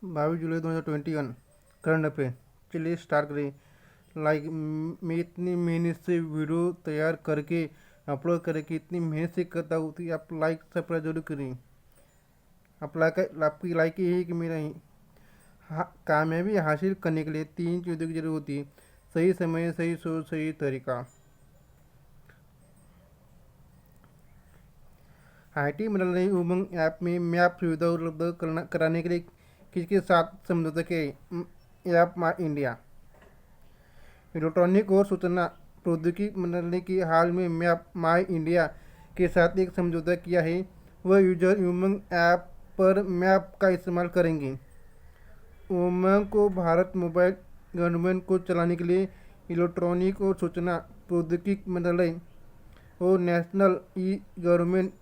22 जुलाई 2021 current affair. चलिए start करें। मैं इतनी मेहनत से वीडियो तैयार करके अपलोड करके इतनी मेहनत से करता हूँ कि आप लाइक सब्सक्राइब जरूर करें। आपकी लाइक ये है कि मेरा कामयाबी हासिल करने के लिए 3 चीज़ों की जरूरत होती है: सही समय, सही सोच, सही तरीका। IT मंत्रालय ने उमंग ऐप में मैप सुविधा उपलब्ध कराने के लिए किसके साथ समझौता किया? ऐप माई इंडिया। इलेक्ट्रॉनिक और सूचना प्रौद्योगिकी मंत्रालय की हाल में मैप माई इंडिया के साथ एक समझौता किया है। वह यूजर उमंग ऐप पर मैप का इस्तेमाल करेंगे। उमंग को भारत मोबाइल गवर्नमेंट को चलाने के लिए इलेक्ट्रॉनिक और सूचना प्रौद्योगिकी मंत्रालय और नेशनल ई गवर्नमेंट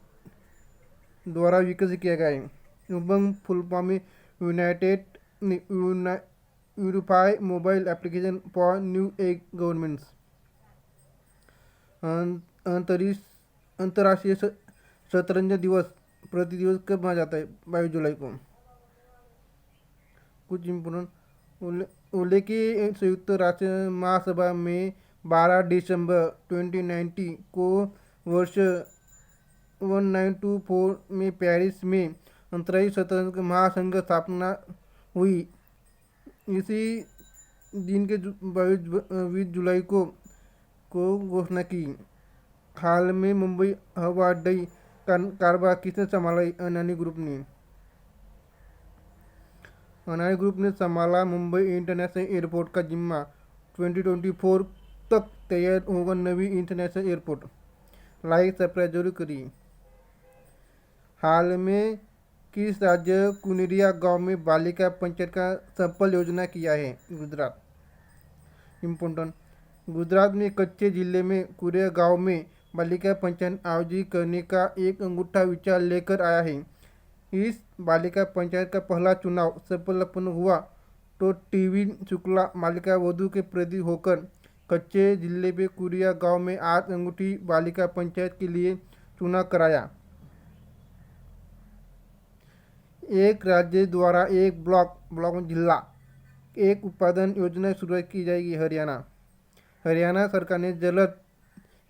द्वारा विकसित किया गया है। उमंग फुल फॉर्म में unified mobile application for new age governments. अंतर्राष्ट्रीय शतरंज दिवस प्रति दिवस कब मनाया जाता है? 22 जुलाई को। कुछ इम्पोर्टेंट उल्लेख की संयुक्त राष्ट्र महासभा में 12 दिसंबर 2019 को वर्ष 1924 में पेरिस में अंतर्राष्ट्रीय शतरंज महासंघ स्थापना हुई। इसी दिन के 22 जुलाई को घोषणा की। हाल में मुंबई हवा अड्डे का कारोबार किसने संभाला? अडानी ग्रुप ने। अडानी ग्रुप ने संभाला मुंबई इंटरनेशनल एयरपोर्ट का जिम्मा। 2024 तक तैयार होगा नवी इंटरनेशनल एयरपोर्ट। लाइक सब्सक्राइब जरूर करिए। हाल में किस राज्य कुनेरिया गांव में बालिका पंचायत का सफल योजना किया है? गुजरात। इम्पोर्टेंट गुजरात में कच्चे जिले में कुरेया गांव में बालिका पंचायत आयोजित करने का एक अंगूठा विचार लेकर आया है। इस बालिका पंचायत का पहला चुनाव सफलपूर्ण हुआ तो टीवी शुक्ला बालिका वधु के प्रति होकर कच्चे जिले में कुरिया गांव में आज अंगूठी बालिका पंचायत के लिए चुनाव कराया। एक राज्य द्वारा एक ब्लॉक जिला एक उत्पादन योजना शुरुआत की जाएगी। हरियाणा सरकार ने जल्द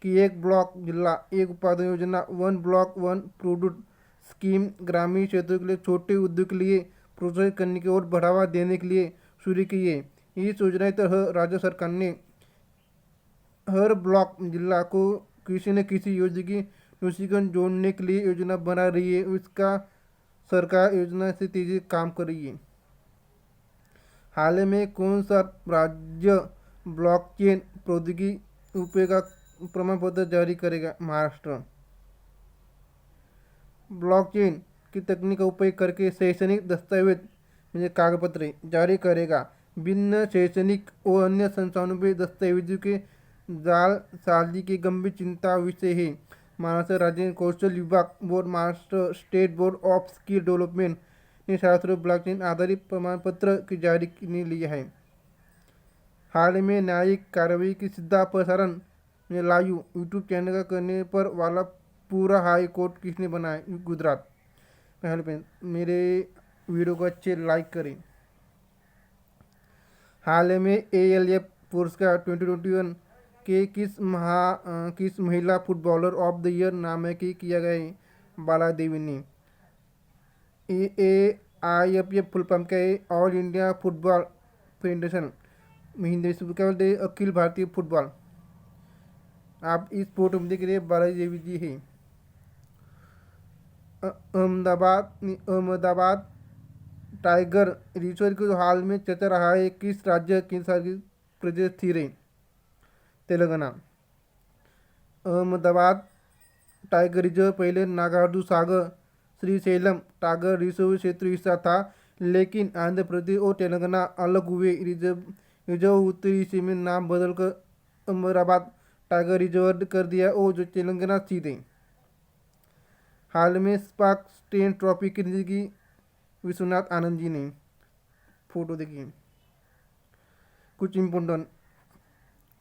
की एक ब्लॉक जिला एक उत्पादन योजना one block one product scheme ग्रामीण क्षेत्रों के लिए छोटे उद्योग के लिए प्रोत्साहित करने की ओर बढ़ावा देने के लिए शुरू की है। इस योजना के तहत राज्य सरकार ने हर ब्लॉक जिला को किसी न किसी योजना की नोटिफिकेशन जोड़ने के लिए योजना बना रही है। इसका सरकार योजना से तेजी काम कर रही है। हाल में कौन सा राज्य ब्लॉकचेन प्रौद्योगिकी उपयोग का प्रमाण पत्र जारी करेगा? महाराष्ट्र। ब्लॉकचेन की तकनीक का उपयोग करके शैक्षणिक दस्तावेज म्हणजे कागजपत्र जारी करेगा। भिन्न शैक्षणिक और अन्य संस्थानों में दस्तावेजों के जालसाजी की गंभीर चिंता विषय है। महाराष्ट्र राज्य कौशल विभाग board Maharashtra state board of skill development ने छात्रों ब्लॉकचेन आधारित प्रमाण पत्र की जारी करने लिया है। हाल में न्यायिक कार्रवाई की सीधा प्रसारण में लाइव यूट्यूब चैनल का करने पर वाला पूरा हाई कोर्ट किसने बनाया? गुजरात। पहले पे मेरे वीडियो को अच्छे लाइक करें। हाल में ALF पुरस्कार 2021 के किस महिला फुटबॉलर ऑफ द ईयर नामांकित किया गया है? बाला देवी ने। AIFF फुल फॉर्म क्या है? ऑल इंडिया फुटबॉल फेडरेशन में हिंदी में क्या बोलते हैं? अखिल भारतीय फुटबॉल। आप इस फोटो में देख रहे हैं बाला देवी जी है। अहमदाबाद टाइगर रिजर्व को हाल में चर्चा रहा है। किस राज्य केंद्र शासित प्रदेश स्थिर है? तेलंगाना। अहमदाबाद टाइगर रिजर्व पहले नागार्जुन सागर श्रीशैलम टाइगर रिजर्व क्षेत्र हिस्सा था, लेकिन आंध्र प्रदेश और तेलंगाना अलग हुए। रिजर्व उत्तरी हिस्से में नाम बदलकर अहमदाबाद टाइगर रिजर्व कर दिया और जो तेलंगाना स्थित है। हाल में स्पार्क स्टेन ट्रॉफी की की विश्वनाथ आनंद जी ने। फोटो देखिए। कुछ इम्पोर्टेंट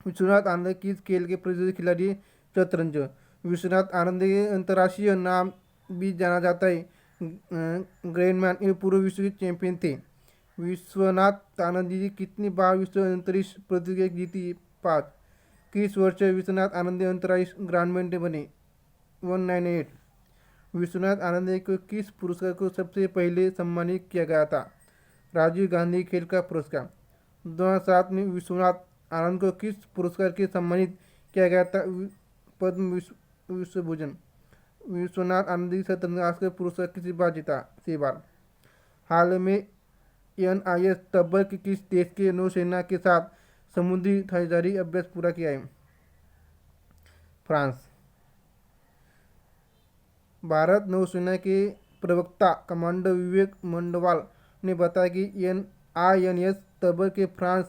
विश्वनाथ आनंद किस खेल के प्रसिद्ध खिलाड़ी? शतरंज। विश्वनाथ आनंद के अंतर्राष्ट्रीय नाम भी जाना जाता है ग्रैंडमैन। ये पूर्व विश्व के चैंपियन थे। विश्वनाथ आनंद जी कितनी बार विश्व अंतरिक्ष प्रतियोगिता जीती? 5। किस वर्ष विश्वनाथ आनंद अंतरिक्ष ग्रांड बने? 198। विश्वनाथ आनंद को किस पुरस्कार को सबसे पहले सम्मानित किया गया था? राजीव गांधी खेल का पुरस्कार। 2007 में विश्वनाथ आनंद को किस पुरस्कार के सम्मानित किया गया था? पद्म विश्वभूषण। विश्वनाथ आनंद जी स्वतंत्रता पुरस्कार किसी बार जीता? 6 बार। हाल में NIS तब्बर के किस देश के नौसेना के साथ समुद्री साझेदारी अभ्यास पूरा किया है? फ्रांस। भारत नौसेना के प्रवक्ता कमांडर विवेक मंडवाल ने बताया कि INS तब्बर के फ्रांस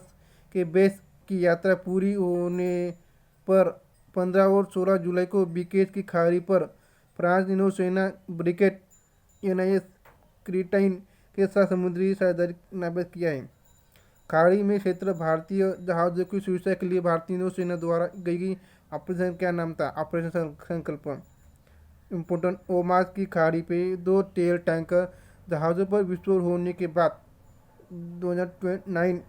के बेस की यात्रा पूरी होने पर 15 और 16 जुलाई को बिकेज की खाड़ी पर फ्रांस की नौसेना ब्रिगेड NIS क्रिटाइन के साथ समुद्री साझेदारी नाबेद किया है। खाड़ी में क्षेत्र भारतीय जहाज़ों की सुरक्षा के लिए भारतीय नौसेना द्वारा गई ऑपरेशन क्या नाम था? ऑपरेशन संकल्प। इम्पोर्टेंट ओमास की खाड़ी पे 2 तेल टैंकर जहाज़ों पर विस्फोट होने के बाद 2019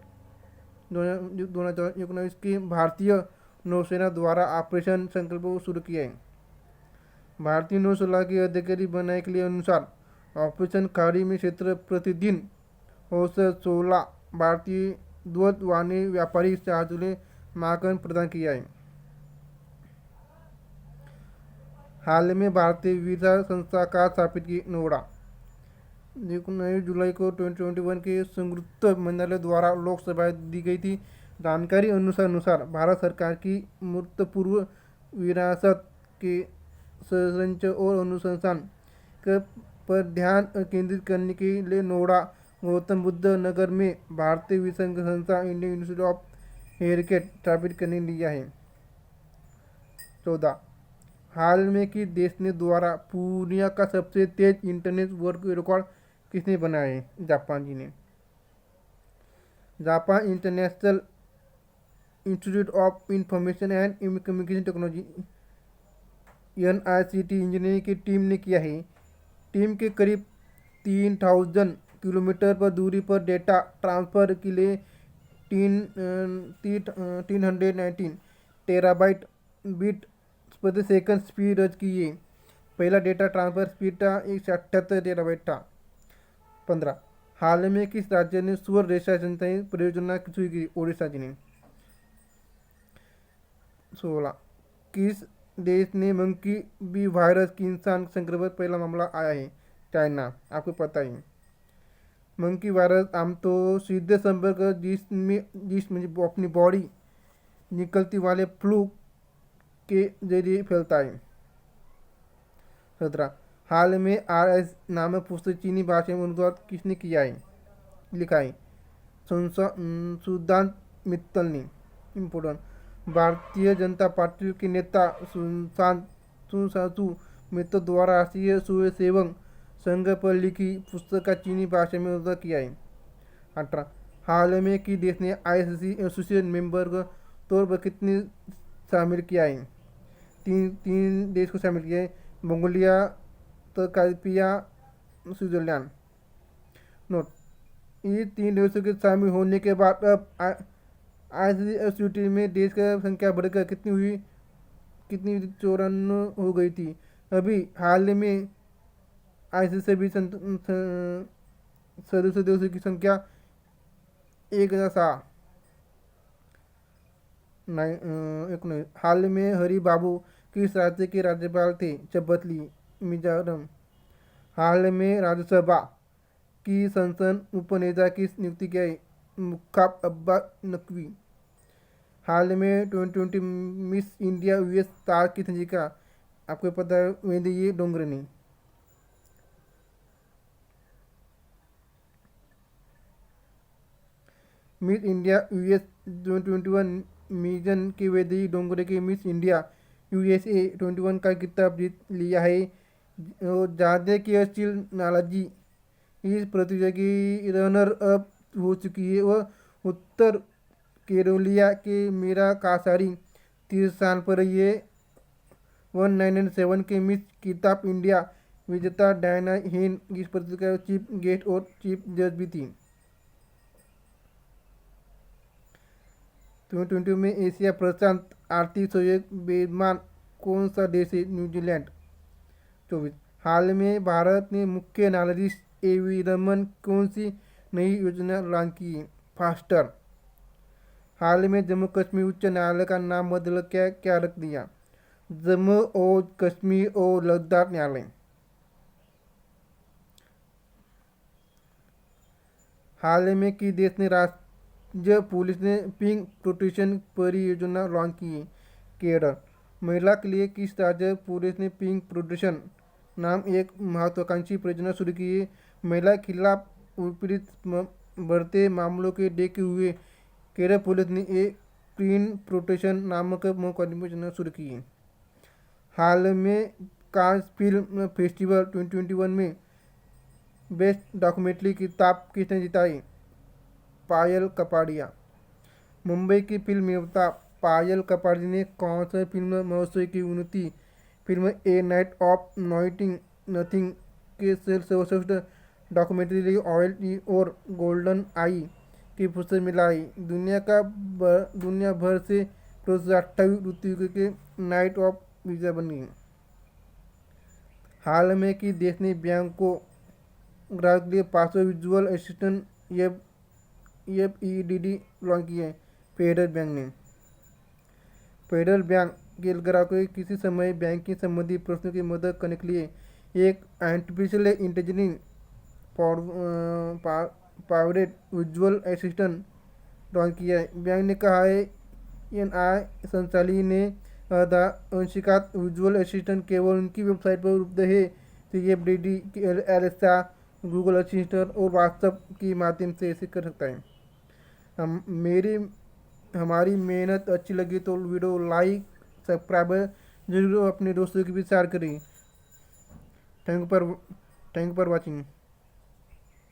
की भारतीय नौसेना द्वारा ऑपरेशन संकल्प को शुरू किया है। भारतीय नौसेना के अधिकारी बनाए के लिए अनुसार ऑपरेशन खाड़ी में क्षेत्र प्रतिदिन औसत 16 भारतीय ध्वज वाहनी व्यापारी जहाजों ने मार्गन प्रदान किया है। हाल में भारतीय वीजा संस्था का स्थापित की नोएडा। 19 जुलाई को 2021 के संयुक्त मंत्रालय द्वारा लोकसभा दी गई थी जानकारी अनुसार भारत सरकार की मूर्तपूर्व विरासत के संरक्षण और अनुसंधान पर ध्यान केंद्रित करने के लिए नोएडा गौतम बुद्ध नगर में भारतीय विसंग संस्था इंडियन इंस्टीट्यूट ऑफ हेरिटेज स्थापित करने लिया है। 14। हाल में कि देश ने द्वारा पूर्णिया का सबसे तेज इंटरनेट वर्क रिकॉर्ड किसने बनाया है? जापान जी ने। Japan international institute of information and communication technology NICT engineering की टीम ने किया है। टीम के करीब 3000 किलोमीटर पर दूरी पर डेटा ट्रांसफ़र के लिए 319 टेराबाइट बीट प्रति सेकंड स्पीड दर्ज की है। पहला डेटा ट्रांसफर स्पीड था 178 टेराबाइट था। 15। हाल में किस राज्य ने सूअर रेशा सिंचाई परियोजना शुरू की? ओडिशा जी ने। 16। किस देश ने मंकी बी वायरस की इंसान संक्रमण पहला मामला आया है? चाइना। आपको पता ही। मंकी वायरस आमतौर सीधे संपर्क जिसमें अपनी बॉडी निकलती वाले फ्लू के जरिए फैलता है। 17। हाल में RS नामक पुस्तक चीनी भाषा में अनुवाद किसने किया है? लिखा है सुदांत मित्तल ने। इम्पोर्टेंट भारतीय जनता पार्टी के नेता सुशांतु मित्तल द्वारा राष्ट्रीय स्वयंसेवक संघ पर लिखी पुस्तक का चीनी भाषा में अनुवाद किया है। 18। हाल में कि देश ने ICC एसोसिएट मेंबर के तौर पर कितने शामिल किया है? तीन देश को शामिल किया है, मंगोलिया, तर्काइपिया, स्विट्जरलैंड। नोट, ये 3 देशों के शामिल होने के बाद अब ICC एसोसिएट में देश का संख्या बढ़कर कितनी हुई? 54 हो गई थी। अभी हाल में ICC से भी सदस्य देशों की संख्या 1007। हाल में हरि बाबू किस राज्य के राज्यपाल थे? चबतली, मिजोरम। हाल में राज्यसभा की संसद उपनेता की नियुक्ति किया है? मुकाब अब्बा नकवी। हाल में 2020 मिस इंडिया US स्टार की संचिका आपको पता है? वेंदी डोंगरनी। मिस इंडिया US 2021 मिजन की वेदी डोंगरे की मिस इंडिया USA 21 का खिताब जीत लिया है। जादे की अर्चिल नालाजी इस प्रतियोगिता की रनर अप हो चुकी है। वह उत्तर केरोलिया के मीरा कासारी 30 साल पर ये 1997 के मिस खिताब इंडिया विजेता डायना हेन इस प्रतियोगिता चीफ गेस्ट और चीफ जज भी थी। 2020 में एशिया प्रशांत आर्थिक सहयोग बेजमान कौन सा देश है? न्यूजीलैंड। 24 हाल में भारत ने मुख्य न्यायाधीश एवी रमन कौन सी नई योजना लॉन्च की? फास्टर। हाल में जम्मू कश्मीर उच्च न्यायालय का नाम बदल क्या रख दिया? जम्मू और कश्मीर और लद्दाख न्यायालय। हाल में कि देश ने राज्य पुलिस ने पिंक प्रोटेक्शन परियोजना लॉन्च की है? केरल। महिला के लिए किस राज्य पुलिस ने पिंक प्रोटेक्शन नाम एक महत्वाकांक्षी परियोजना शुरू की है? महिला के खिलाफ उत्पीड़ित बढ़ते मामलों के देखते हुए केरल पुलिस ने एक पिंक प्रोटेक्शन नामक मुकदमा योजना शुरू की है। हाल में कांस फिल्म फेस्टिवल 2021 में बेस्ट डॉक्यूमेंट्री किताब किसने जिताई? पायल कपाड़िया। मुंबई की फिल्म निर्माता पायल कपाड़िया ने कौन सा फिल्म महोत्सव की उन्नति film A night of nothing के सर्वश्रेष्ठ डॉक्यूमेंट्री लिए ऑयल और गोल्डन आई की पुरस्कार मिलाई? दुनिया भर से 28 ऋतु के नाइट ऑफ वीजा बनी। हाल में कि देश ने बैंक को ग्राहक के लिए password visual assistant FEDD launch किया है? फेडरल बैंक ने। फेडरल बैंक के ग्राहकों को किसी समय बैंकिंग संबंधी प्रश्नों की मदद करने के लिए एक artificial intelligence powered visual assistant launch किया है। बैंक ने कहा है NI संचाली ने अंशिकात विजुअल असिस्टेंट केवल उनकी वेबसाइट पर उपलब्ध है। FEDD एलेक्सा, गूगल असिस्टेंट और व्हाट्सएप के माध्यम से ऐसे कर सकता है। हमारी मेहनत अच्छी लगी तो वीडियो लाइक सब्सक्राइब जरूर अपने दोस्तों के भी शेयर करें। Thank you for watching.